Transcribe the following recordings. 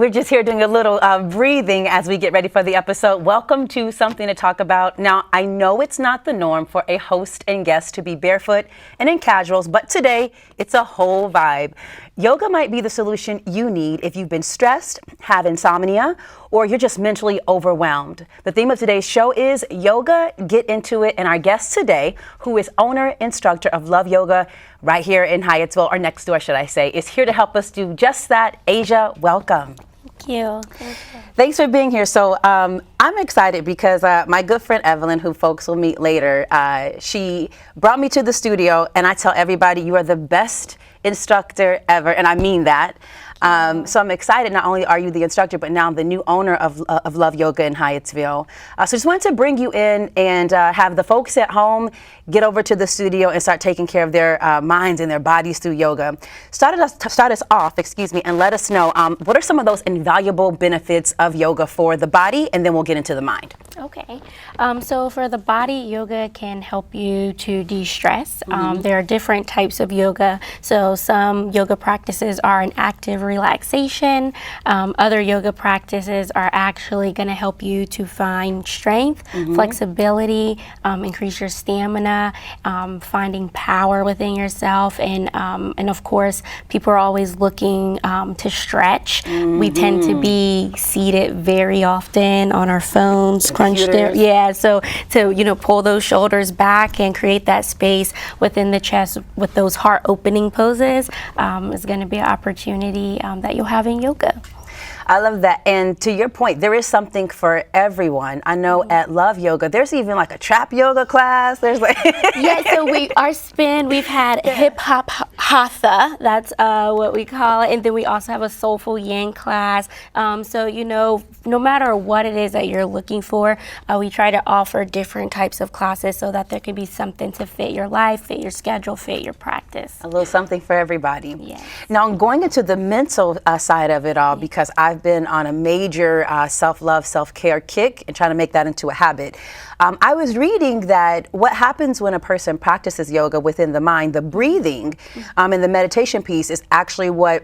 We're just here doing a little breathing as we get ready for the episode. Welcome to Something to Talk About. Now, I know it's not the norm for a host and guest to be barefoot and in casuals, but today it's a whole vibe. Yoga might be the solution you need if you've been stressed, have insomnia, or you're just mentally overwhelmed. The theme of today's show is yoga, get into it, and our guest today, who is owner, instructor of Love Yoga right here in Hyattsville, or next door, should I say, is here to help us do just that. Asia, welcome. Thank you. Thanks for being here. So I'm excited because my good friend Evelyn, who folks will meet later, she brought me to the studio, and I tell everybody you are the best instructor ever, and I mean that. So I'm excited. Not only are you the instructor, but now the new owner of Love Yoga in Hyattsville. So just wanted to bring you in and have the folks at home get over to the studio and start taking care of their minds and their bodies through yoga. Start us off, and let us know what are some of those invaluable benefits of yoga for the body, and then we'll get into the mind. Okay. So for the body, yoga can help you to de-stress. There are different types of yoga. So some yoga practices are an active relaxation. Other yoga practices are actually going to help you to find strength, flexibility, increase your stamina, finding power within yourself, and of course, people are always looking to stretch. We tend to be seated very often on our phones, crunched there. Yeah, so to pull those shoulders back and create that space within the chest with those heart opening poses is going to be an opportunity that you'll have in yoga. I love that. And to your point, there is something for everyone. I know at Love Yoga, there's even like a trap yoga class. There's like so we've had hip hop hatha, that's what we call it, and then we also have a soulful yin class. So no matter what it is that you're looking for, we try to offer different types of classes so that there can be something to fit your life, fit your schedule, fit your practice. A little something for everybody. Yes. Now, I'm going into the mental side of it all because I've been on a major self-love, self-care kick and trying to make that into a habit. I was reading that what happens when a person practices yoga within the mind, the breathing and the meditation piece is actually what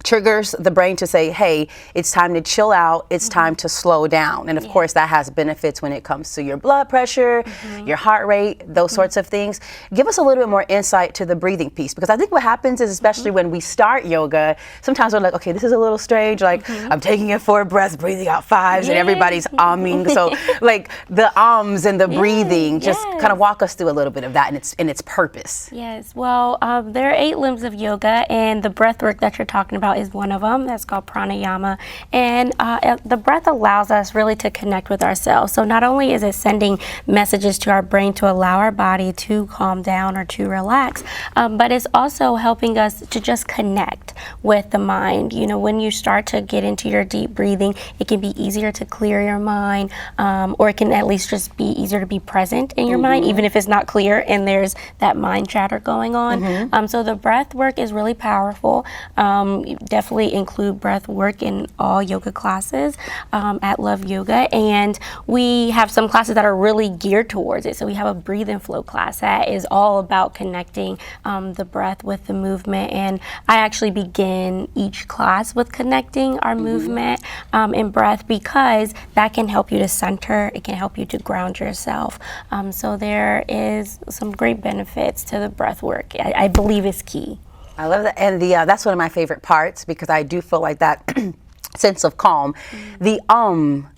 triggers the brain to say, hey, it's time to chill out, it's time to slow down. And of course, that has benefits when it comes to your blood pressure, your heart rate, those sorts of things. Give us a little bit more insight to the breathing piece, because I think what happens is, especially when we start yoga, sometimes we're like, okay, this is a little strange, like I'm taking in 4 breaths, breathing out 5s, and everybody's umming. So like the ums and the breathing, just kind of walk us through a little bit of that and its purpose. Yes, well, there are 8 limbs of yoga, and the breath work that you're talking about is one of them. That's called pranayama, and the breath allows us really to connect with ourselves. So not only is it sending messages to our brain to allow our body to calm down or to relax, but it's also helping us to just connect with the mind. When you start to get into your deep breathing, it can be easier to clear your mind, or it can at least just be easier to be present in your mind, even if it's not clear and there's that mind chatter going on. So the breath work is really powerful. Definitely include breath work in all yoga classes at Love Yoga, and we have some classes that are really geared towards it. So we have a breathe and flow class that is all about connecting the breath with the movement, and I actually begin each class with connecting our movement and breath, because that can help you to center, it can help you to ground yourself. So there is some great benefits to the breath work. I believe is key. I love that, and that's one of my favorite parts, because I do feel like that sense of calm. The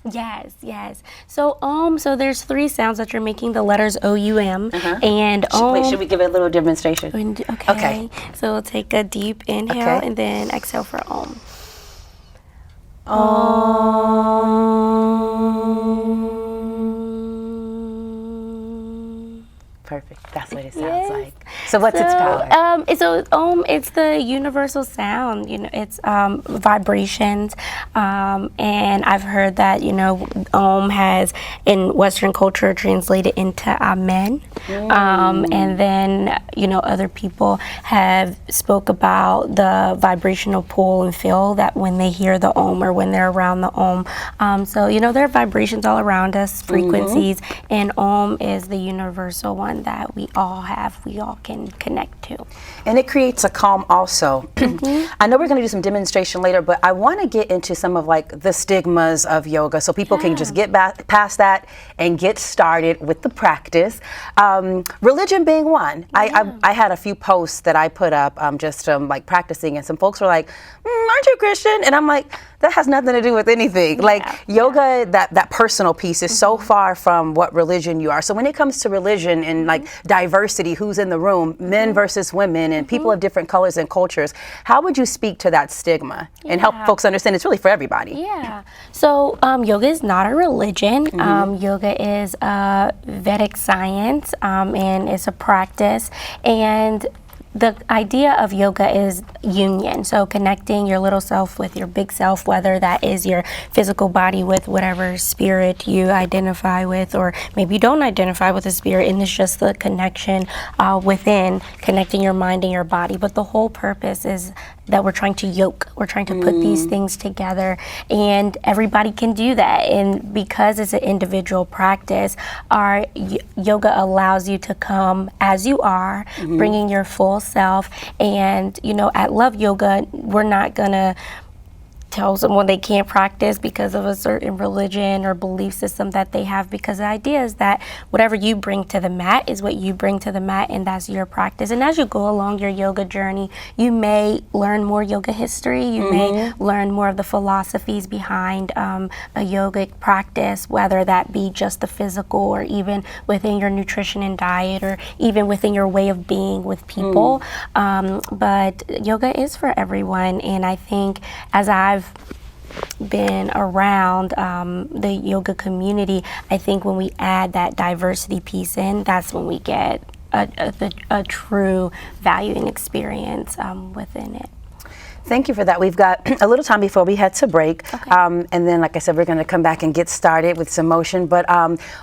Yes. So so there's 3 sounds that you're making, the letters O-U-M, and Wait, should we give it a little demonstration? Okay. So we'll take a deep inhale and then exhale for Om. Perfect. That's what it sounds like. So what's its power? It's the universal sound. It's vibrations, and I've heard that Om has in Western culture translated into Amen, and then other people have spoke about the vibrational pull and feel that when they hear the Om or when they're around the Om. So there are vibrations all around us, frequencies, and Om is the universal one. one that we all have, we all can connect to. And it creates a calm also. I know we're going to do some demonstration later, but I want to get into some of like the stigmas of yoga so people can just get back past that and get started with the practice. Religion being one. I had a few posts that I put up just like practicing, and some folks were like, aren't you Christian? And I'm like, that has nothing to do with anything. Like yoga, that personal piece is so far from what religion you are. So when it comes to religion and like diversity, who's in the room, men versus women and people of different colors and cultures, how would you speak to that stigma and help folks understand it's really for everybody? Yeah. So yoga is not a religion. Yoga is a Vedic science, and it's a practice. And the idea of yoga is union, so connecting your little self with your big self, whether that is your physical body with whatever spirit you identify with, or maybe you don't identify with a spirit, and it's just the connection within, connecting your mind and your body. But the whole purpose is that we're trying to yoke, we're trying to put these things together, and everybody can do that. And because it's an individual practice, our yoga allows you to come as you are, bringing your full self. And you know, at Love Yoga, we're not gonna tell someone they can't practice because of a certain religion or belief system that they have, because the idea is that whatever you bring to the mat is what you bring to the mat, and that's your practice. And as you go along your yoga journey, you may learn more yoga history, you may learn more of the philosophies behind a yogic practice, whether that be just the physical or even within your nutrition and diet, or even within your way of being with people. But yoga is for everyone, and I think as I've been around the yoga community, I think when we add that diversity piece in, that's when we get a true value and experience within it. Thank you for that. We've got a little time before we head to break. And then, like I said, we're going to come back and get started with some motion. But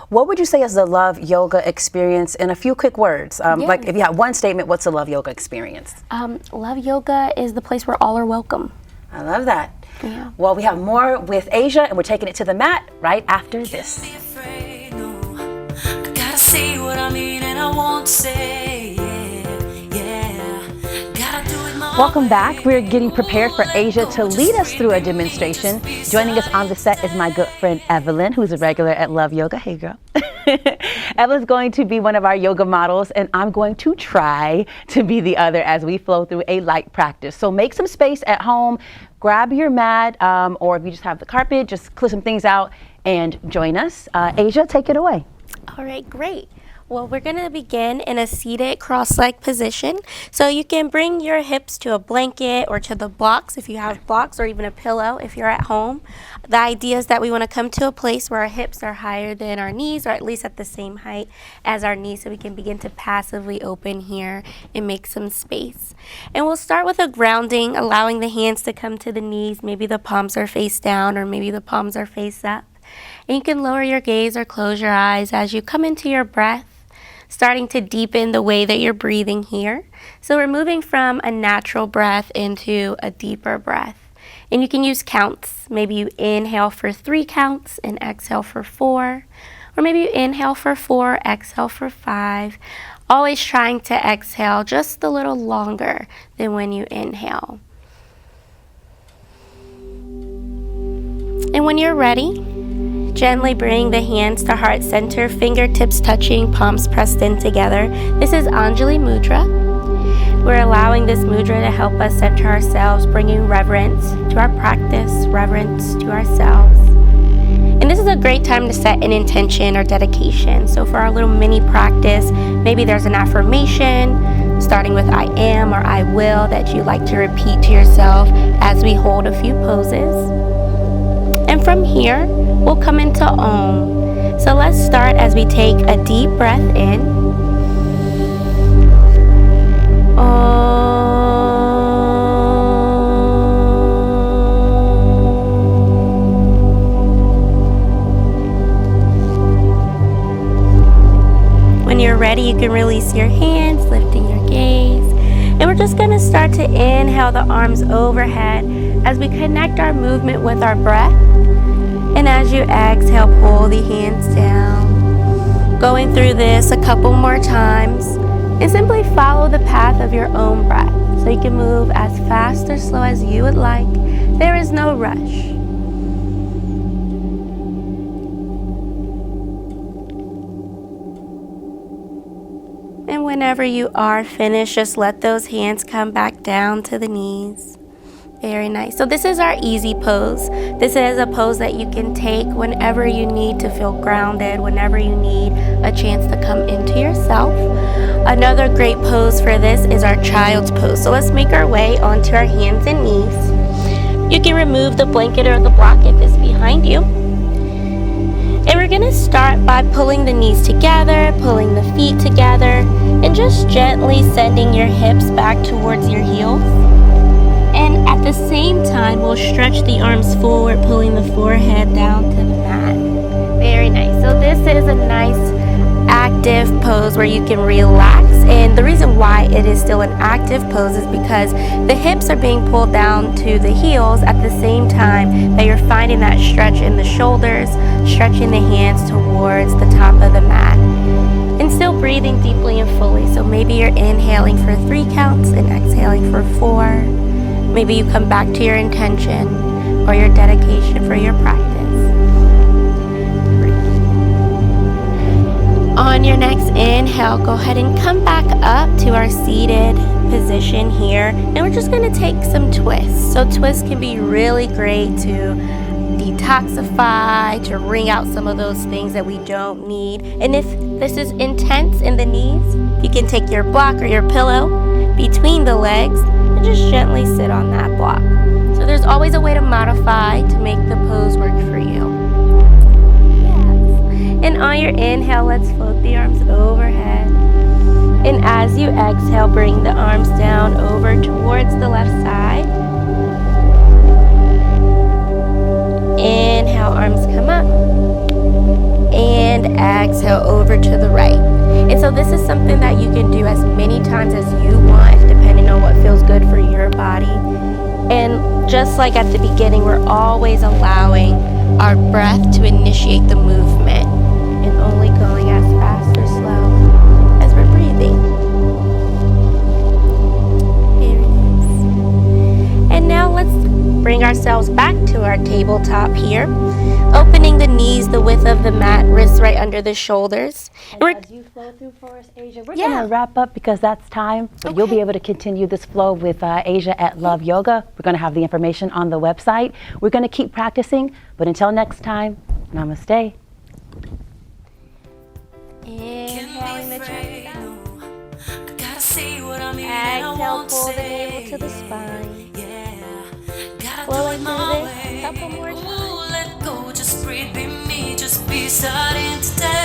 what would you say is the Love Yoga experience in a few quick words? Like if you had one statement, what's the Love Yoga experience? Love Yoga is the place where all are welcome. I love that. Yeah. Well, we have more with Asia, and we're taking it to the mat right after this. I gotta say what I mean and I won't say, Gotta do it my Welcome back. We're getting prepared for Asia to lead us through a demonstration. Joining us on the set is my good friend Evelyn, who's a regular at Love Yoga. Hey, girl. Evelyn's going to be one of our yoga models, and I'm going to try to be the other as we flow through a light practice. So make some space at home, grab your mat, or if you just have the carpet, just clear some things out and join us. Asia, take it away. All right, great. Well, we're going to begin in a seated cross-leg position. So you can bring your hips to a blanket or to the blocks if you have blocks, or even a pillow if you're at home. The idea is that we want to come to a place where our hips are higher than our knees, or at least at the same height as our knees, so we can begin to passively open here and make some space. And we'll start with a grounding, allowing the hands to come to the knees. Maybe the palms are face down, or maybe the palms are face up. And you can lower your gaze or close your eyes as you come into your breath, starting to deepen the way that you're breathing here. So we're moving from a natural breath into a deeper breath. And you can use counts. Maybe you inhale for 3 counts and exhale for 4. Or maybe you inhale for 4, exhale for 5. Always trying to exhale just a little longer than when you inhale. And when you're ready, gently bring the hands to heart center, fingertips touching, palms pressed in together. This is Anjali Mudra. We're allowing this mudra to help us center ourselves, bringing reverence to our practice, reverence to ourselves. And this is a great time to set an intention or dedication. So for our little mini practice, maybe there's an affirmation, starting with I am or I will, that you like to repeat to yourself as we hold a few poses. And from here, we'll come into Om. So let's start as we take a deep breath in. Om. When you're ready, you can release your hands, lifting your gaze. And we're just going to start to inhale the arms overhead as we connect our movement with our breath. And as you exhale, pull the hands down. going through this a couple more times, and simply follow the path of your own breath. So you can move as fast or slow as you would like. There is no rush. And whenever you are finished, just let those hands come back down to the knees. Very nice. So this is our easy pose. This is a pose that you can take whenever you need to feel grounded, whenever you need a chance to come into yourself. Another great pose for this is our child's pose. So let's make our way onto our hands and knees. You can remove the blanket or the block if it's behind you. And we're going to start by pulling the knees together, pulling the feet together, and just gently sending your hips back towards your heels. And at the same time, we'll stretch the arms forward, pulling the forehead down to the mat. Very nice. So this is a nice active pose where you can relax. And the reason why it is still an active pose is because the hips are being pulled down to the heels at the same time that you're finding that stretch in the shoulders, stretching the hands towards the top of the mat. And still breathing deeply and fully. So maybe you're inhaling for 3 counts and exhaling for 4. Maybe you come back to your intention or your dedication for your practice. On your next inhale, go ahead and come back up to our seated position here. And we're just going to take some twists. So twists can be really great to detoxify, to wring out some of those things that we don't need. And if this is intense in the knees, you can take your block or your pillow between the legs and just gently sit on that block. So there's always a way to modify to make the pose work for you. Yes. And on your inhale, let's float the arms overhead. And as you exhale, bring the arms down over towards the left side. Inhale, arms come up. And exhale over to the right. And so this is something that you can do as many times as you want, depending on what feels good for your body. And just like at the beginning, we're always allowing our breath to initiate the movement and only going as fast or slow as we're breathing. Very nice. And now let's bring ourselves back to our tabletop here, opening the knees the width of the mat, wrists right under the shoulders. And as you flow through for us, Asia, we're going to wrap up because that's time. But you'll be able to continue this flow with Asia at Love Yoga. We're going to have the information on the website. We're going to keep practicing. But until next time, namaste. Inhaling the chest down. I gotta say what I mean and I Exhale, won't pull the say. navel to the spine. Yeah, gotta Flowing do it through my this a way. couple more times. Ooh, let go, just breathe, be me, just be starting today.